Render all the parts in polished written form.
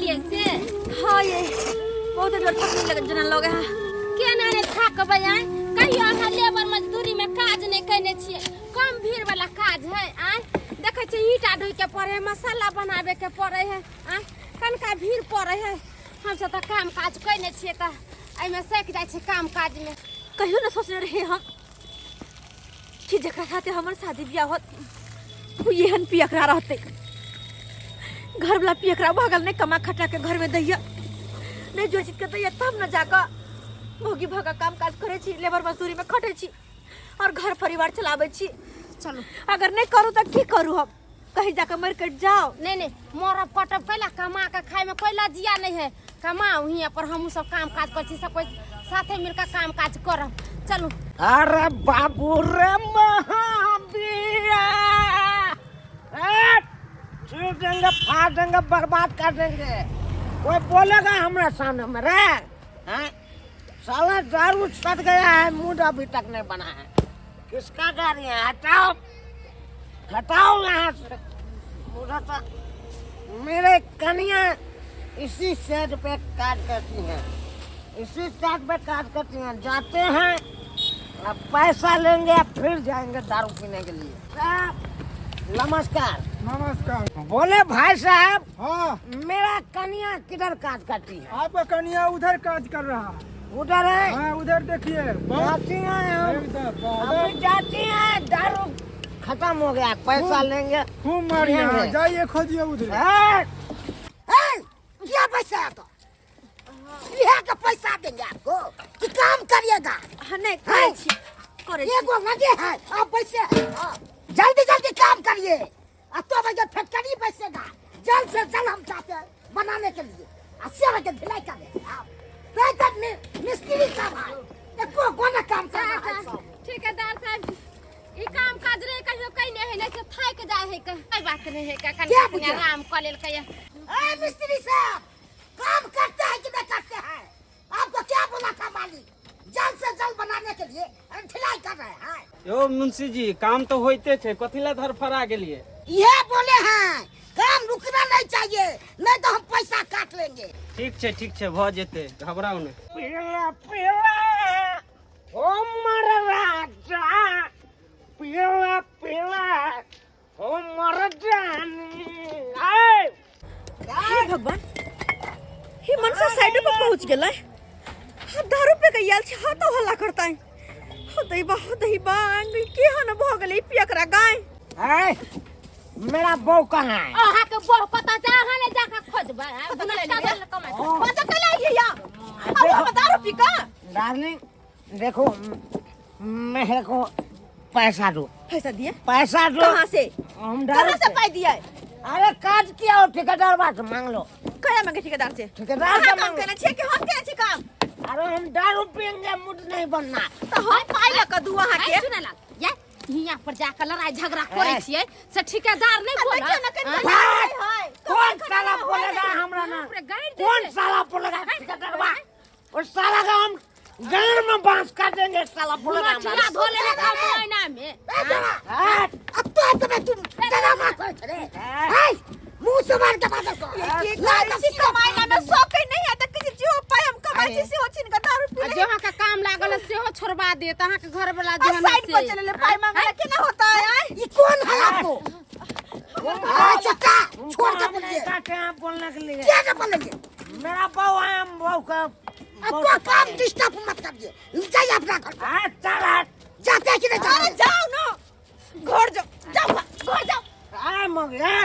छिए से? हाँ ये बहुत जोर थकने लगे जना लगे हाँ। केना ने थकबै आय? कहियो अहाँ लेबर मजदूरी में काज नहीं करने छिए। कम भीड़ वाला काज है आय। देखे छी ईटा ढोइ के पड़े है, मसाला बनावे के पड़े है आय। कनका भीड़ पड़े है। हम सब तो काम काज करने छिए त एई में सेक जाय छै काम काज में। कहियो ना सोचने रहे हम कि जकरा साथे हमर शादी ब्याह होत वो एहन पियकरा रहते। घर वाला पियकरा भागल नहीं कमा खटा के घर में दैया नहीं जो चीज के दैया तब न जाकर भोगी भगा काम काज करे छी, लेबर मजदूरी में खटे छी और घर परिवार चलावे छी। चलो अगर नहीं करूँ तो की करूँ हम? कहीं जाकर मर कट जाओ। नहीं मरब कटब कैला, कमा के खाए में कोई लजिया नहीं है। कमाओ हियां पर हम सब काम काज कर छी, सब कोई साथे मिलकर काम काज करब। चलो। अरे बाबू रे महावीरा, छीन देंगे, फाड़ देंगे, बर्बाद कर देंगे। कोई बोलेगा हमारे सामने में रे? हैं? साला दारू सट गया है, मूड अभी तक नहीं बना है। किसका गाड़ी है? हटाओ हटाओ यहाँ से। मुझे तो मेरे कन्या इसी सेट पे काज करती हैं, इसी सेट पे काज करती हैं। जाते हैं अब पैसा लेंगे फिर जाएंगे दारू पीने के लिए। नमस्कार। नमस्कार। बोले भाई साहब, हाँ मेरा कन्या किधर काज करती है? आपका कन्या उधर काज कर रहा है। उधर है? हाँ उधर देखिए। जाती हैं हम, अभी जाती हैं, दारू खत्म हो गया, पैसा लेंगे खूब मारिए। हाँ, लेंगे। जाइए खोजिए उधर। क्या पैसा है? तो यह का पैसा देंगे आपको कि काम करिएगा? हाँ नहीं करे छी करे छी। ये को लगे है आप पैसे, जल्दी जल्दी काम करिए। अब तो बजे फैक्ट्री बैसेगा, जल्द से जल्द हम चाहते हैं बनाने के लिए। 80 बजे ढिलाई करें आप मिस्त्री साहब, एको कोना काम करना है सब। ठेकेदार साहब ई काम काज रे कहियो कइने है नहीं से थाक जाय है का कोई बात नहीं है का क्या कन्या पूछा? आराम कर लेल कया। ए मिस्त्री साहब, काम करते हैं कि नहीं करते हैं? आपको क्या बोला था मालिक? जल्द से जल्द बनाने के लिए ढिलाई कर रहे हैं। यो मुंशी जी, काम तो होते थे, कथिला धरफरा गेलिए? ये बोले हैं काम रुकना नहीं चाहिए, नहीं तो हम पैसा काट लेंगे। ठीक छे भ जेते, घबराओ नहीं। पीला पीला ओ मर राजा, पीला पीला ओ मर जानी। हे भगवान, ही मनसा साइड पे पहुंच गेला। हाँ दारू पे गइल छ, हाँ तो हल्ला करता है। होतई बा अंगल के हन भ गेलै पियकरा गाय। ए मेरा बहू कहाँ है? अहा के बहु पता जा अहा ने जाके खोजबा अपना चादर कमाई। पता कला ये या अब हम दारू पी का। डार्लिंग देखो, मेरे को पैसा दो। पैसा दिए? पैसा दो। कहाँ से? हम कहाँ से पाई दिया? अरे काज किया हो, ठेकेदार बात मांग लो। कया मांगे ठेकेदार से? ठेकेदार से काम मांग लो। करना छे कि हम करे छे काम? अरे हम दारू पियेंगे, मुझ नहीं बनना। तो हम पाई ला का दुआ आई के सुने ला ये हिया पर जाके लड़ाई झगड़ा करे छिए से ठेकेदार नहीं बोला। कौन साला बोलेगा हमरा ना? कौन साला बोलेगा? ठेकेदार बा उस साला का हम गांव में बांस कर देंगे। साला बोलेगा चिया धोले रे का महीना में। अब तो मैं तुम तेरा मां को रे मुंह से मार के बादल को किसी कमाई ना में शौक ही नहीं है त किसी जो पाए हम कमाई से हो छिन का दारू पी ले। जो का काम लागल से हो छोड़वा दे तहा के घर वाला जो है साइड पर चले ले पाई मांगला के ना होता है। ये कौन है आपको? चक्का छोड़ के बोलिए। क्या बोलने के लिए? क्या बोलेंगे? मेरा बहू है, हम बहू का आपको काम डिस्टर्ब मत करिए। जाइए अपना घर। चल जाते हैं कि नहीं जाते? जाओ ना घर जाओ घर जाओ। आ मगे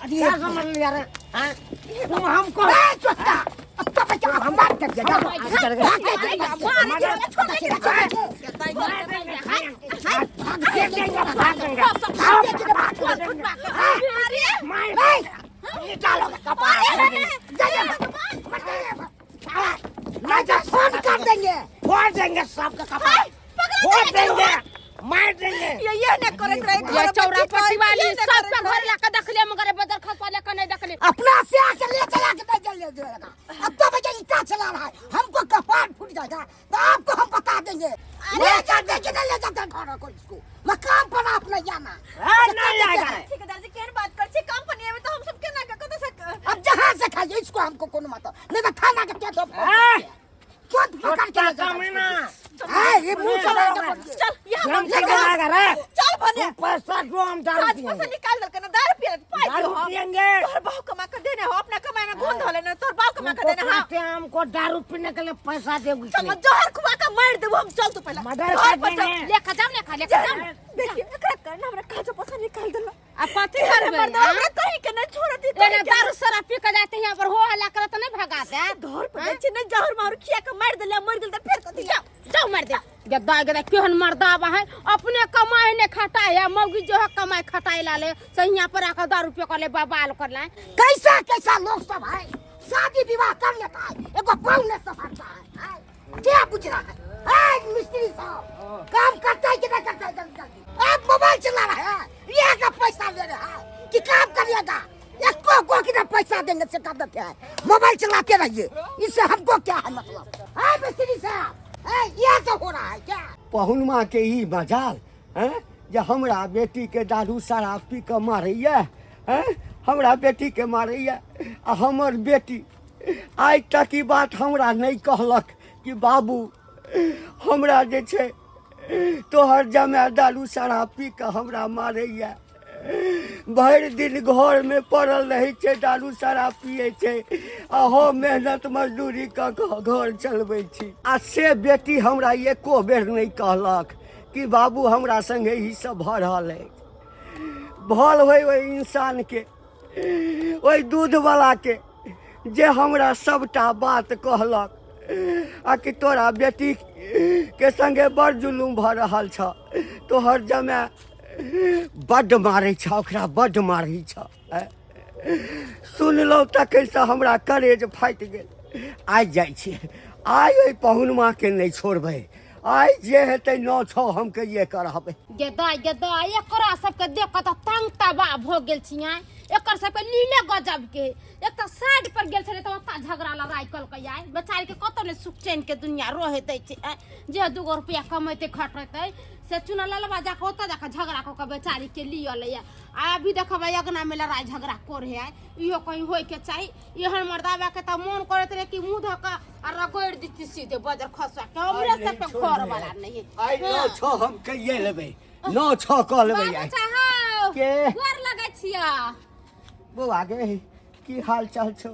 क्या समझ लिया रे? हैं तुम हमको चक्का अब तो बच्चा हम बात कर दिया। फोन कर देंगे, फोड़ देंगे सबका कपाल, फोड़ देंगे, मार देंगे। ये न करत रहे। ये चौरा पट्टी वाली सब पे घर ला के देखले मगर बदर खसवा ले के नहीं देखले। अपना से आके ले चला के नहीं ले जाएगा। अब तो बच्चा इतना चला रहा है, हमको कपाल फूट जाएगा तो आपको हम बता देंगे। ले जाते कि नहीं ले जाते घर को इसको मकाम पर आप नहीं जाना। नहीं जाएगा। ठेकेदार जी केन बात कर छी कंपनी में तो हम सब केना के कत से अब जहां से खाइए इसको हमको फोन मत नहीं तो थाना के केस कौन पकड़ के ले जाएगा ये मुंह चला चल यहाँ हम लेके आएगा रे चल भने पैसा जो हम दारू आज पैसा निकाल दल के ना 10 रुपया पाई दारू पिएंगे तोर बाप कमा के देने हो अपना कमाई में घूम धले ना तोर बाप कमा के देने हां हमको दारू पीने के लिए पैसा देगी समझ जहर खुआ के मार देबो हम चल तू पहले मर्डर घर कर पर चल देंगे। लेके जाओ देखिए एकरा करना हमरा काजो पैसा निकाल देला अब कथी करबे मर्द हमरा कहीं के नहीं छोड़ती एने दारू शराब पी के जाते यहाँ पर हो हल्ला करत नहीं भगाते घर पर जाई छी नहीं जहर मार खिया के मार देला मर गेल त फेर कथी जाओ मार दे गद्दा गद्दा केहन मर्दावा है अपने कमाई ने खटाए है मौगी जो है कमाई खटाए लाले से यहाँ पर आकर दारू पी कर ले बवाल कर ले कैसा कैसा लोग सब है शादी विवाह कर लेता है एगो पाँव ने सफरता है क्या बुझ रहा है मिस्त्री साहब काम करता है कि नहीं करता है जल्दी जल्दी आप मोबाइल चला रहा है ये का पैसा ले रहा है कि काम करिएगा इसको को कितना पैसा देंगे से कर देते हैं मोबाइल चलाते रहिए इससे हमको क्या है मतलब है मिस्त्री साहब ये तो हो रहा है क्या पहुनमा के ही मजाल हैं जे हमरा बेटी के दारू शराब पी के मारैया हैं हमरा बेटी के मारैया आ हमर बेटी आज तक ई बात हमरा नहीं कहलक कि बाबू हमरा जे छै तोहर जमाय दारू शराब पी के हमरा मारैया भरि दिन घर में पड़ल रहै छै दारू शराब पिए छै आ हम मेहनत मजदूरी कऽ कऽ घर चलबै छी आ से बेटी हमरा एको बेर नहि कहलक कि बाबू हमरा संगे ई सब भऽ रहल अछि भल होइ ओहि इंसानके ओहि दूधवलाके जे हमरा सबटा बात कहलक आ कि तोरा बेटी के संगे बड़ जुलुम भऽ रहल छ तोहर जमाय बड्ड मारै छ ओकरा बड्ड मारै छ सुनलहुँ तखनसँ हमरा करेज फाटि गेल आइ जाइ छी आइ ओहि पहुनमाके नहि छोड़बै आइ जे हेतै 9-6 हम कहिए करबै गदा एकरा सबके देख के तंग तबा भ गेल छियै एकर सबके लीले गजब के एक तो साइड पर गेल छले त ओता झगड़ा लड़ाई कल के आइ बेचारी के कतो ने सुख चैन के दुनिया रहे दै छै जे 2 रुपया कमेते खटतै से चुना ललवा जाके ओता जाके झगड़ा क के बेचारी के लियो ले आ अभी देखबे अगना में लड़ाई झगड़ा कर है इहो कहीं होय के चाही एहन मर्दावा के त मन करत रहे कि मुंह धक आ रगड़ दिती सीधे बजर खसवा के हमरे सब पे घर वाला नहीं आइ 9-6 हम कहिए लेबै 9-6 कह लेबै आइ के गोर लगै छिया बौआ गे की हाल चाल छौ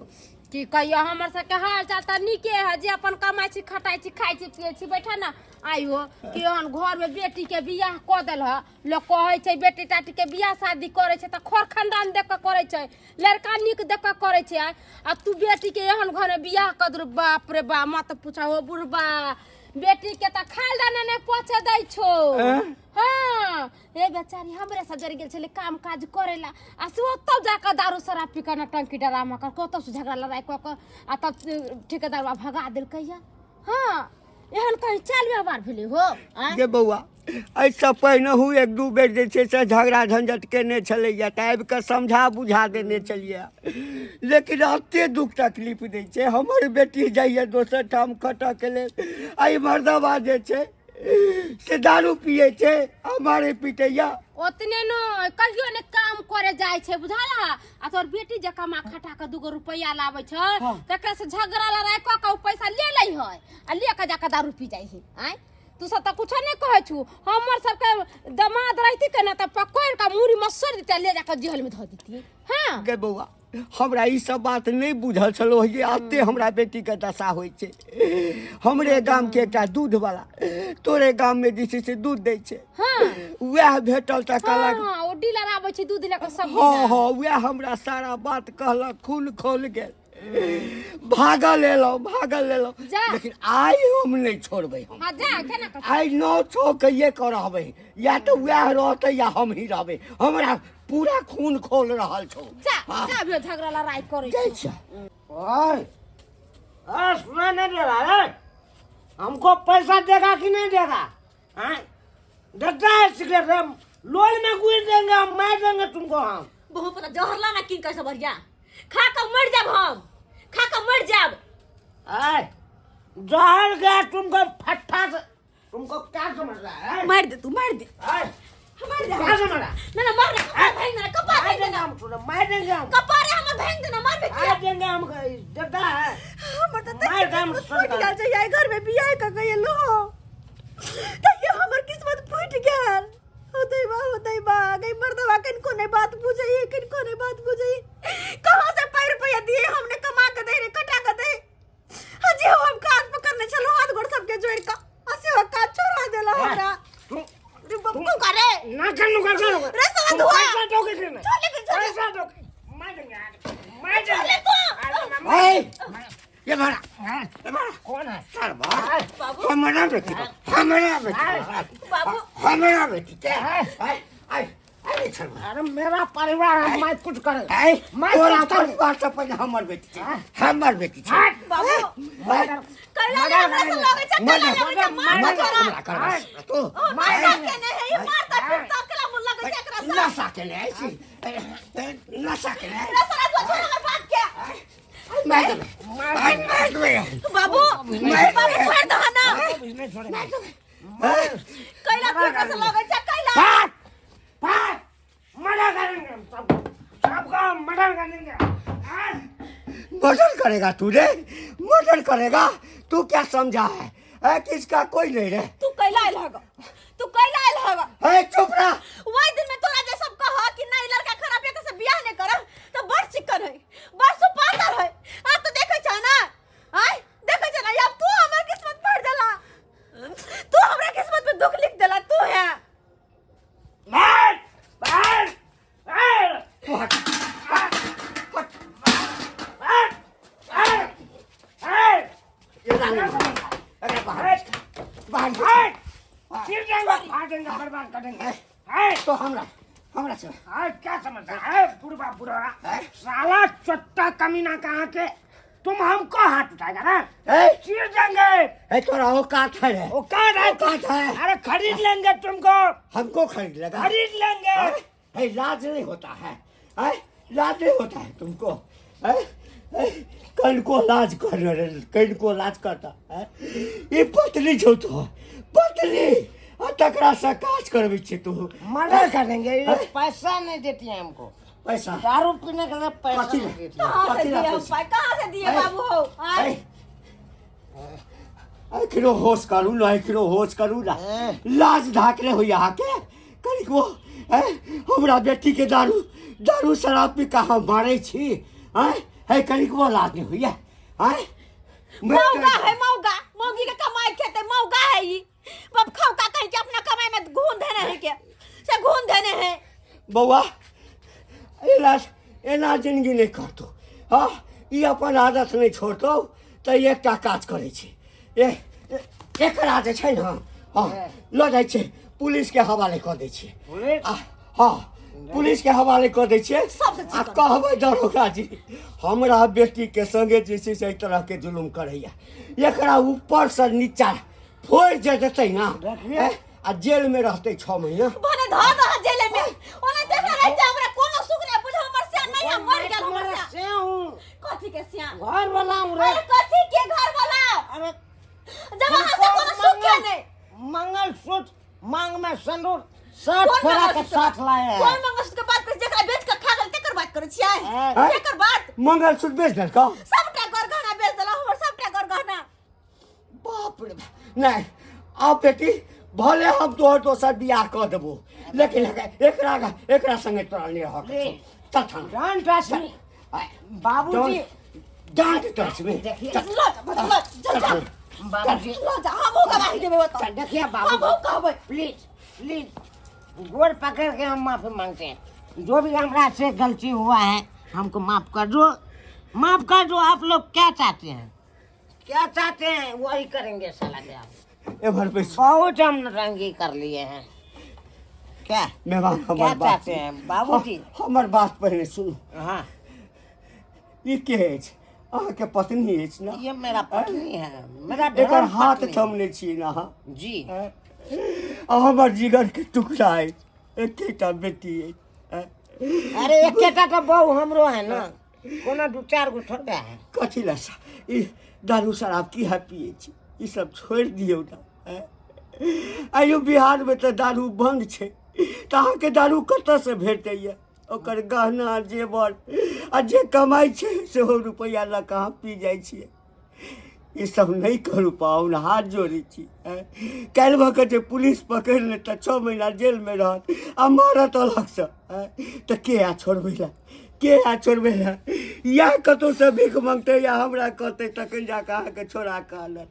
की कहियो हमर सबके हाल चाल त नीके है जे अपन कमाई छी खटाई छी खाई छी पिए छी बैठा ना आइयो कि हन घर में बेटी के बियाह क देल ह लोग कहै छै बेटी टाटी के बियाह शादी करे छै त खर खानदान देख के करे छै लड़का नीक देख के करे छै आ तू बेटी के एहन घर में बियाह क दू बाप रे बा मत पूछा हो बुढ़बा बेटी के त खालदान ने पहुंचे दै छो हां ए बेचारी हमरे से जरी गेल छले काम काज करेला आ से ओतौ जाके दारू शराब पी के न टंकी डरामा कर कतो से झगड़ा लड़ाई क के आ तब ठेकेदारवा भगा देल कहिया हां एहन कहीं चाल व्यवहार भेले हो गे बौआ ऐसा पहिनहु 1-2 बेर जे छै से झगड़ा झंझट केने छलैया तऽ आबि कऽ समझा बुझा देने छलियै लेकिन एते दुख तकलीफ दै छै हमर बेटी जाइए दोसर ठाम खटऽ के लेल आई मर्दवा जे छै से दारू पिए छै हमारे पिटैया ओतने न कहियो ने काम करे जाय छै बुझाला आ तोर बेटी जे कमा खटा के 2 रुपया लाबै छै तकरा से झगड़ा लड़ाई क के पैसा ले लै है आ ले के जाके दारू पी जाइ है आय तू सब त कुछ नहीं कहै छु हमर सबके दमाद रहती के न त पकड़ के मुरी मसर देते ले जाके जेल में ध देती हां गे बौआ हमरा ई सब बात नहीं बुझल छलो जे आते हमरा बेटी के दशा होइ छै हमरे गाम के एकटा दूध वाला तोरे गाम में जे छै से दूध दै छै हां वह भेटल त कहलक हां ओ डीलर आबै छै दूध लेके सब हाँ वह हमरा सारा बात कहलक खुल खोल गेल भागल एलो लेकिन आई हम नहीं छोड़बै हम हां जा केना कर आई 9-6 कहिए करबै या तो वह रहते या हम ही रहबै हमरा पूरा खून खोल रहल छौ जा भी झगड़ा लड़ाई करे जाइ छै ओए सुना नहीं दे रहा है हमको पैसा देगा कि नहीं देगा हैं देता है सिगरेट हम लोल में गुड़ देंगे हम मार देंगे तुमको हम बहु पता जहर लाना किन कैसे भरिया खा के मर जाब हम खा के मर जाब आए जहर गया तुमको फट्टा से तुमको क्या समझ रहा है मार दे तू मार दे आए हमारे क्या समझ रहा ना ना मार भाई ना कपार मार देंगे हम तुझे मार देंगे हम कपार में भेंग देना मार बे आ देंगे हम जदा है हमर त मार दाम फूट गया चाहिए घर में बियाह का कहिए लो तो ये हमर किस्मत फूट गया होतई बा गई मर्दवा किनको नहीं बात पूछई किनको नहीं बात पूछई कहां से 5 रुपया दिए हमने कमा के दे रे कटा के दे हजी हम काज पकड़ने चलो हाथ गोड़ सबके जोड़ का असे हो काज छोड़ा देला हमरा रे बब्बू करे ना करनु कर रे साला धुआ पैसा दोगे थे ना चले के चले पैसा दोगे मार देंगे चले तो ए, ये मारा कौन है सर बाबू हमारा बेटी हमारा बेटी क्या है अरे सर अरे मेरा परिवार है मैं कुछ करे मैं तोरा परिवार से पहले हमर बेटी छै बाबू कैला रे हमरा से लगे छ कैला मार छोरा तो मार के नहीं है मारता फिरता केला मुल्ला के एकरा से नशा के ले ऐसी नशा के ले रे साला जो छोरा के बात क्या बाबू बाबू छोड़ दो ना नहीं छोड़ेंगे कैला केकरा से लगे छ कैला पात मर्डर करेंगे हम सबका मर्डर करेंगे मर्डर करेगा तू रे मर्डर करेगा तू क्या समझा है किसका कोई नहीं रे तू कैला आइल होगा है चुप रहा वही दिन में तोरा जे सब कहा कि नहीं लड़का खराब है से बियाह नहीं करब तो बड़ चिकन है बड़ सुपातर है आ तो देखे छ ना आय देखे छ ना अब तू हमर किस्मत पढ़ देला तू हमरा किस्मत में दुख लिख देला तू है बर्बाद करेंगे तो हमरा से क्या समझता है बुढ़वा साला चट्टा कमीना कहाँ के तुम हमको हाथ उठाएगा ना चीर देंगे तोरा औकात है रे औकात है अरे खरीद लेंगे तुमको हमको खरीद लेगा खरीद लेंगे लाज नहीं होता है लाज नहीं होता है तुमको कल को लाज करता है ये पतली जो तो पतली तकरा से काज करबी छी तू मर्डर करेंगे ये पैसा नहीं देती है हमको पैसा दारू पीने के लिए पैसा नहीं देती है कहां से दिए बाबू हो आय किरो होश करू ना लाज ढाकले हो यहाँ के कनिक वो हमरा बेटी के दारू शराब पी कहाँ मारे छी है कनिक वो लाज नहीं हुई है मौगी के कमाई खेते मौगा है ये बाप खाओ का कहीं के अपना कमाई में घून देने है क्या से घून देने हैं बउआ एना जिंदगी नहीं करतो हाँ ये अपन आदत नहीं छोड़तो तो एकटा काज करे छी एकरा जे छै ना हाँ ल जाइ छै पुलिस के हवाले कर दै छियै हाँ पुलिस के हवाले कर दै छियै आ कहबै दरोगा जी हमरा बेटी के संगे जे छै से तरह के जुलुम करैया एकरा ऊपर से नीचा फोड़ जे देतै ना आ जेल में रहते 6 महीना बने धर दो जेल में ओने देखा रह जा हमरा कोनो सुख नहीं बुझ हमर से नहीं हम मर गेल हमर से हूं कथि के सिया घर वाला हूं रे अरे कथि के घर वाला अरे जब वहां से कोनो सुख के नहीं मंगलसूत्र मांग में सिंदूर 60 फेरा के साथ लाए हैं कौन मंगलसूत्र के बात कर जेकरा बेच के खा गल तेकर बात करे छियै तेकर बात मंगलसूत्र बेच देल का सबटा घर गहना बेच देला हमर सबटा घर गहना बाप रे नहीं आप बेटी भले हम तोहर दोसर बियाह कर देबो लेकिन एकरा संगे तोरा नहीं रह चल थाना जान टच बाबूजी डांट टच में बाबूजी जा हम गवाही देबे बता देखिए हम बाबू कहबै प्लीज गोर पकड़ के हम माफी मांगते हैं जो भी हमरा से गलती हुआ है हमको माफ कर दो आप लोग क्या चाहते हैं वही करेंगे साला के आप एभर पे बहुत हम नरंगी कर लिए हैं क्या मेहमान क्या हमर बात चाहते हैं बाबूजी हमर बात पहले सुनो हाँ ये के अछि अहाँ के पत्नी अछि ना ये मेरा पत्नी है मेरा एकर हाथ पत्नी है। थमने छी ना अहाँ जी हमर जिगर के टुकड़ा अछि एकेटा बेटी अछि अरे एकेटा तो बहू हमरो है ना कोनो 2-4 गो थोड़ा है कथी लसा ई दारू शराब की है पिए छी ई सब छोड़ दियौ ना आइयो बिहार में तो दारू बंद छै तऽ अहाँके दारू कतऽ से भेटैया ओकर गहना जेवर आ जे कमाई छै सेहो रुपैआ लऽ कऽ अहाँ पी जाइ छियै। ई सब नहीं करू पाहुन, हाथ जोड़े छी। काल्हि भऽ कऽ जे पुलिस पकड़ि ले तऽ 6 महीना जेल में रहत आ मारत अलग से। तऽ के आ छोड़बै लए, के आ छोड़बै लए? या कतौ से भीख मांगतै या हमरा कहतै तखन जाकऽ अहाँके छोड़ा कऽ आनत।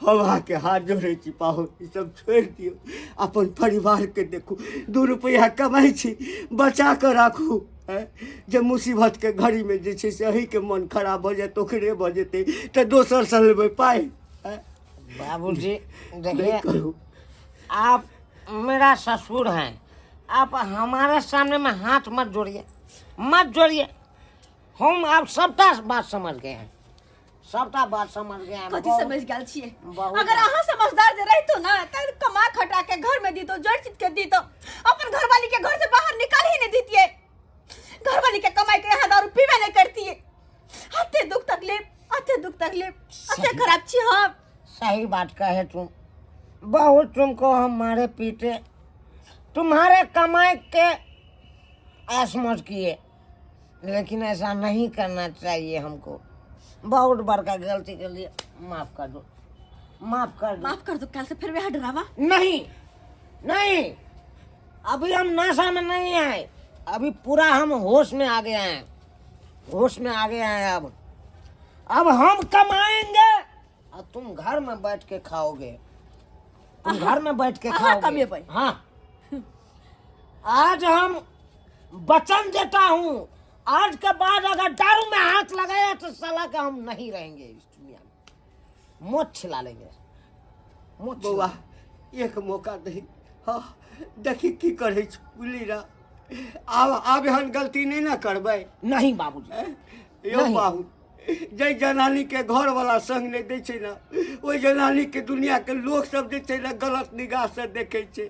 हम अहाँके हाथ जोड़े छी पाहुन, ई सब छोड़ि दियौ, अपन परिवार के देखू। 2 रुपैआ कमाई छी, बचा कऽ राखू। जब मुसीबत के घड़ी में जे छै से अहीं के मन खराब भऽ जायत, ओकरे भऽ जेतै तऽ दोसर से लेबै पाइ। बाबूजी नहीं देखिए, करू। आप मेरा ससुर हैं, आप हमारे सामने में हाथ मत जोड़िए, मत जोड़िए। हम आप सबटा बात समझ गए हैं, सबटा बात समझ गए हैं। कथी समझ गेल छियै? बहुत अगर अहाँ समझदार जे रहितो ना त कमा खटा के घर में दीतो, जड़ चीज के दीतो, अपन घरवाली के घर से बाहर निकाल ही नहीं दीतिए। घरवाली के कमाई के यहाँ दारू पीबे नहीं करती है। अते दुख तकलीफ, अते दुख तकलीफ, अते खराब छी हम। सही बात कहे तुम, बहुत तुमको हम मारे पीटे, तुम्हारे कमाई के ऐश मौज किए, लेकिन ऐसा नहीं करना चाहिए हमको। बहुत बड़का गलती के लिए माफ कर दो, माफ कर दो। माफ कर दो, कल से फिर वह ड्रामा। नहीं नहीं, अभी हम नशा में नहीं आए, अभी पूरा हम होश में आ गए हैं, होश में आ गए हैं। अब हम कमाएंगे और तुम घर में बैठ के खाओगे, तुम घर में बैठ के अहाँ खाओगे। कमेबै। हाँ, आज हम वचन देता हूँ, आज के बाद अगर दारू में हाथ लगाया तो साला का हम नहीं रहेंगे इस दुनिया में, मौत छिला लेंगे, मौत छिला बौआ एक मौका दही। हाँ देखी की करे छ बुझली ना। आब एहन गलती नहीं ना करबै। नहीं बाबूजी, यो नहीं। बाबू, जै जनानी के घर वाला संग नहीं दै छै ना, ओहि जनानी के दुनिया के लोग सब जे छै ना गलत निगाह से देखे छै।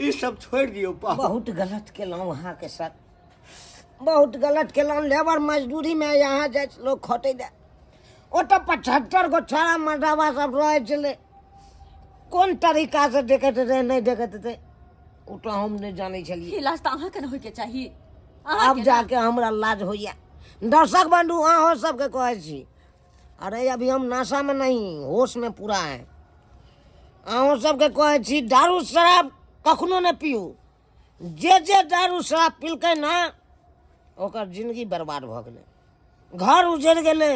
ई सब छोड़ दियो बाबू। बहुत गलत केलहुँ अहाँ के साथ, बहुत गलत केलहुँ। लेबर मजदूरी में यहाँ जाइ छै लोग खटे दे, ओ तो 75 गो छोड़ा मर्दावा सब रहे छले, कोन तरीका से देखते रहे नहीं देखते थे ओ तो हम नहीं जाने छलिए। इलाज तो अहाँ के न होय के चाहिए। अब जाके हमरा लाज होइया। दर्शक बंधु अहाँ सबके कहै छी, अरे अभी हम नशा में नहीं, होश में पूरा है। अहाँ सबके कहै छी दारू शराब कखनो नहीं पियू। जे दारू शराब पिलकै ना ओकर जिंदगी बर्बाद भऽ गेलै, घर उजड़ गेलै।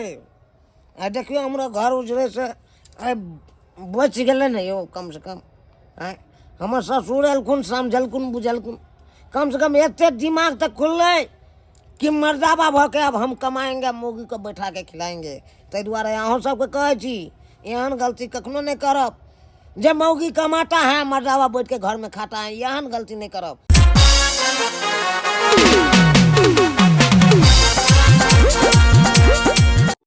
आ देखियो हमरा घर उजड़े से बच गेलै ने यौ, कम से कम। हमर ससुर एलखुन, समझलखुन, बुझलखुन, कम से कम एते दिमाग तक खुललै कि मर्दाबा भऽ के अब हम कमाएंगे, मौगी को बैठा के खिलाएंगे। ताहि दुआरे अहाँ सबके कहै छी एहन गलती कखनो नहीं करब। जब मौगी कमाता है मर्दाबा बैठ के घर में खाता है, एहन गलती नहीं करब।